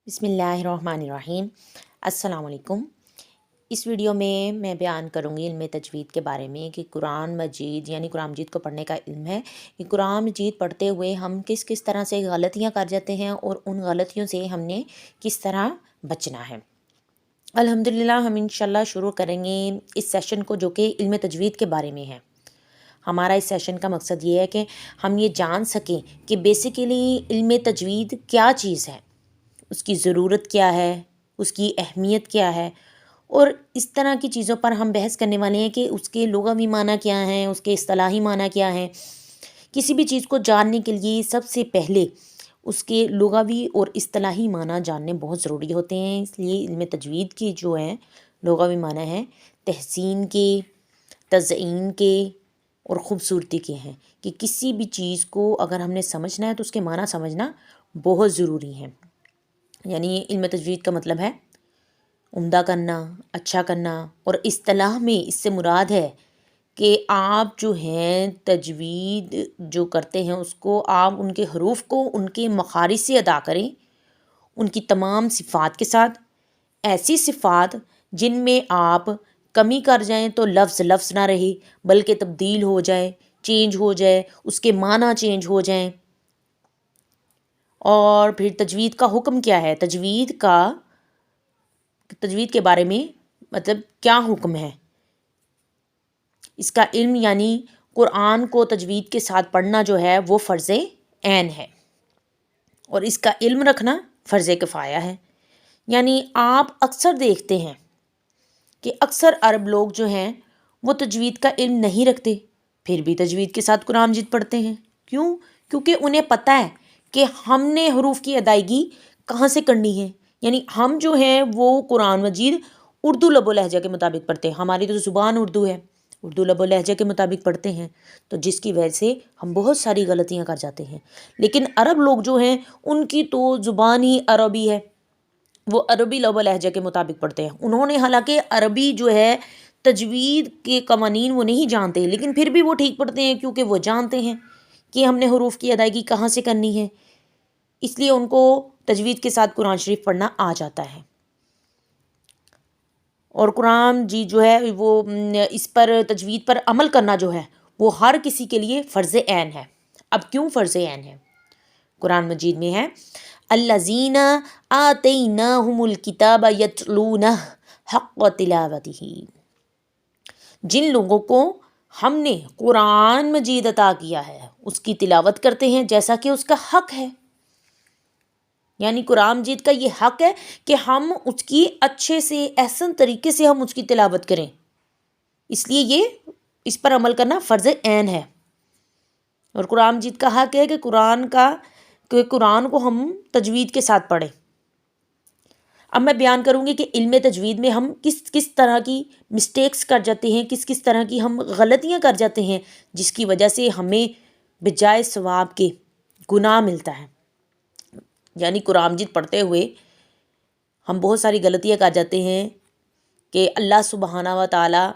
बिस्मिल्लाहिर्रहमानिर्रहीम। अस्सलाम वालेकुम। इस वीडियो में मैं बयान करूँगी इल्म तजवीद के बारे में कि कुरान मजीद यानी कुरान मजीद को पढ़ने का इल्म है कि कुरान मजीद पढ़ते हुए हम किस किस तरह से गलतियाँ कर जाते हैं और उन गलतियों से हमने किस तरह बचना है। अल्हम्दुलिल्लाह हम इंशाल्लाह शुरू करेंगे इस सेशन को, जो कि इल्म तजवीद के बारे में है। हमारा इस सेशन का मकसद ये है कि हम ये जान सकें कि बेसिकली इल्म तजवीद क्या चीज़ है, उसकी ज़रूरत क्या है, उसकी अहमियत क्या है, और इस तरह की चीज़ों पर हम बहस करने वाले हैं कि उसके लुग़वी माना क्या हैं, उसके इस्तिलाही माना क्या हैं। किसी भी चीज़ को जानने के लिए सबसे पहले उसके लुग़वी और इस्तिलाही माना जानने बहुत ज़रूरी होते हैं। इसलिए इल्म तजवीद की जो है लुग़वी माना है तहसीन के, तज़यीन के और ख़ूबसूरती के हैं कि किसी भी चीज़ को अगर हमने समझना है तो उसके माना समझना बहुत ज़रूरी है। यानी इल्म तजवीद का मतलब है उम्दा करना, अच्छा करना, और इस्तिलाह में इससे मुराद है कि आप जो हैं तजवीद जो करते हैं उसको आप उनके हरूफ को उनके मखारिज से अदा करें, उनकी तमाम सिफ़ात के साथ। ऐसी सिफ़ात जिनमें आप कमी कर जाएं तो लफ्ज़ लफ्ज़ ना रहे बल्कि तब्दील हो जाए, चेंज हो जाए, उसके माना चेंज हो जाएं। और फिर तजवीद का हुक्म क्या है, तजवीद के बारे में मतलब क्या हुक्म है, इसका इल्म यानी कुरान को तजवीद के साथ पढ़ना जो है वो फ़र्ज़ ऐन है और इसका इल्म रखना फ़र्ज़ किफ़ाया है। यानी आप अक्सर देखते हैं कि अक्सर अरब लोग जो हैं वो तजवीद का इल्म नहीं रखते, फिर भी तजवीद के साथ कुरान मजीद पढ़ते हैं। क्यों? क्योंकि उन्हें पता है कि हमने हरूफ की अदायगी कहाँ से करनी है। यानी हम जो हैं वो कुरान मजीद उर्दू लबो लहजा के मुताबिक पढ़ते हैं। हमारी तो ज़ुबान उर्दू है, उर्दू लबो लहजा के मुताबिक पढ़ते हैं, तो जिसकी वजह से हम बहुत सारी गलतियाँ कर जाते हैं। लेकिन अरब लोग जो हैं उनकी तो ज़ुबान ही अरबी है, वो अरबी लबो लहजा के मुताबिक पढ़ते हैं। उन्होंने हालांकि अरबी जो है तजवीद के कवानीन वो नहीं जानते, लेकिन फिर भी वो ठीक पढ़ते हैं क्योंकि वो जानते हैं कि हमने हरूफ की अदायगी कहाँ से करनी है। इसलिए उनको तजवीद के साथ कुरान शरीफ पढ़ना आ जाता है। और कुरान जी जो है वो इस पर तजवीद पर अमल करना जो है वो हर किसी के लिए फ़र्ज़ ऐन है। अब क्यों फ़र्ज़ ऐन है? कुरान मजीद में है अल्लज़ीना आतैनाहुमुल किताब यतलूनह हक़्क़ तिलावतिही, जिन लोगों को हमने कुरान मजीद अता किया है उसकी तिलावत करते हैं जैसा कि उसका हक है। यानी कुरान मजीद का ये हक है कि हम उसकी अच्छे से एहसन तरीके से हम उसकी तिलावत करें, इसलिए ये इस पर अमल करना फ़र्ज़ ऐन है। और कुरान मजीद का हक है कि कुरान को हम तजवीद के साथ पढ़ें। अब मैं बयान करूँगी कि इल्म तजवीद में हम किस किस तरह की मिस्टेक्स कर जाते हैं, किस किस तरह की हम गलतियाँ कर जाते हैं जिसकी वजह से हमें बजाय सवाब के गुनाह मिलता है। यानी कुरान मजीद पढ़ते हुए हम बहुत सारी गलतियाँ कर जाते हैं कि अल्लाह सुबहाना व तआला,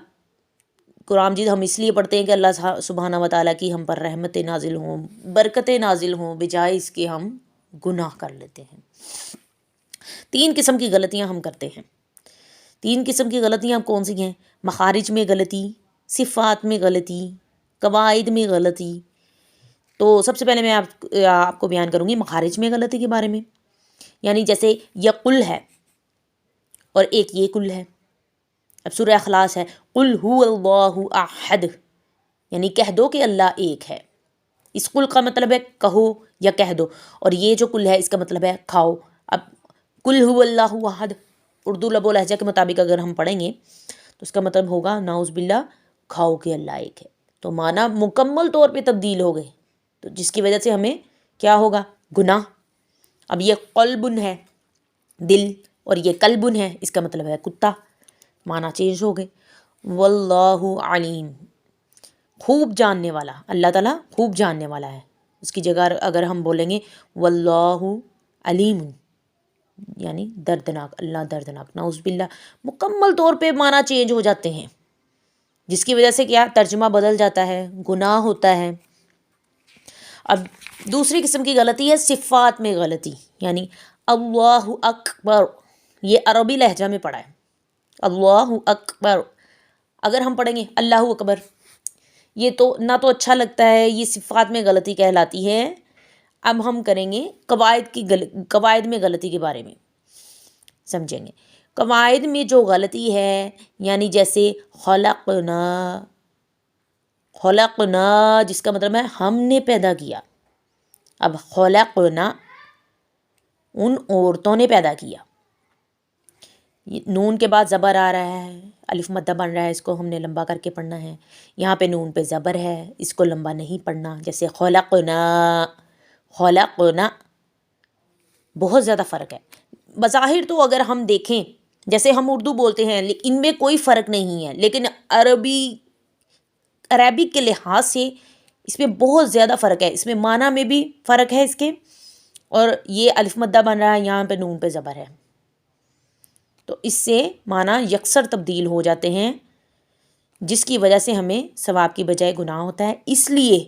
कुरान मजीद हम इसलिए पढ़ते हैं कि अल्लाह सुबहाना व तआला की हम पर रहमतें नाजिल हों, बरकतें नाजिल हों, बजाय इसके हम गुनाह कर लेते हैं। 3 किस्म की गलतियां हम करते हैं। 3 किस्म की गलतियां कौन सी हैं? मखारिज में गलती, सिफ़ात में गलती, कवाइद में गलती। तो सबसे पहले मैं आपको बयान करूँगी मखारिज में गलती के बारे में। यानी जैसे यकुल है और एक ये कुल है। अब सूरह इखलास है कुल हुवल्लाहु अहद, यानी कह दो कि अल्लाह एक है। इस कुल का मतलब है कहो या कह दो, और ये जो कुल है इसका मतलब है खाओ। अब कुल हुवल्लाहु अहद उर्दू लबो लहजा के मुताबिक अगर हम पढ़ेंगे तो उसका मतलब होगा नाउज़ बिल्ला खाओ कि अल्लाह एक है। तो माना मुकम्मल तौर पे तब्दील हो गए, तो जिसकी वजह से हमें क्या होगा? गुनाह। अब ये क़ल्बुन है दिल और ये कल्बुन है, इसका मतलब है कुत्ता, माना चेंज हो गए। वल्लाहु अलीम, खूब जानने वाला, अल्लाह ताला खूब जानने वाला है। उसकी जगह अगर हम बोलेंगे वल्लाहु अलीम यानी दर्दनाक, अल्लाह दर्दनाक, नाउज़ बिल्ला, मुकम्मल तौर पे माना चेंज हो जाते हैं, जिसकी वजह से क्या तर्जुमा बदल जाता है, गुनाह होता है। अब दूसरी किस्म की गलती है सिफ़ात में गलती। यानी اللہ اکبر یہ عربی لہجہ میں پڑھا ہے، اللہ اکبر۔ اگر ہم پڑھیں گے اللہ اکبر، یہ تو نہ تو اچھا لگتا ہے، یہ صفات میں غلطی کہلاتی ہے۔ اب ہم کریں گے قواعد میں غلطی کے بارے میں سمجھیں گے۔ قواعد میں جو غلطی ہے، یعنی جیسے خلقنا، خلقنا جس کا مطلب ہے ہم نے پیدا کیا، اب خلقنا ان عورتوں نے پیدا کیا، نون کے بعد زبر آ رہا ہے، الف مدہ بن رہا ہے، اس کو ہم نے لمبا کر کے پڑھنا ہے۔ یہاں پہ نون پہ زبر ہے، اس کو لمبا نہیں پڑھنا، جیسے خلقنا، خلقنا بہت زیادہ فرق ہے۔ بظاہر تو اگر ہم دیکھیں جیسے ہم اردو بولتے ہیں ان میں کوئی فرق نہیں ہے، لیکن عربک کے لحاظ سے اس میں بہت زیادہ فرق ہے، اس میں معنی میں بھی فرق ہے اس کے، اور یہ الف مدہ بن رہا ہے، یہاں پہ نون پہ زبر ہے، تو اس سے معنی یکسر تبدیل ہو جاتے ہیں، جس کی وجہ سے ہمیں ثواب کی بجائے گناہ ہوتا ہے۔ اس لیے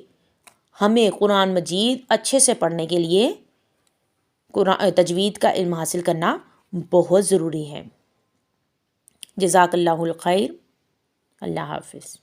ہمیں قرآن مجید اچھے سے پڑھنے کے لیے تجوید کا علم حاصل کرنا بہت ضروری ہے۔ جزاک اللہ الخیر، اللہ حافظ۔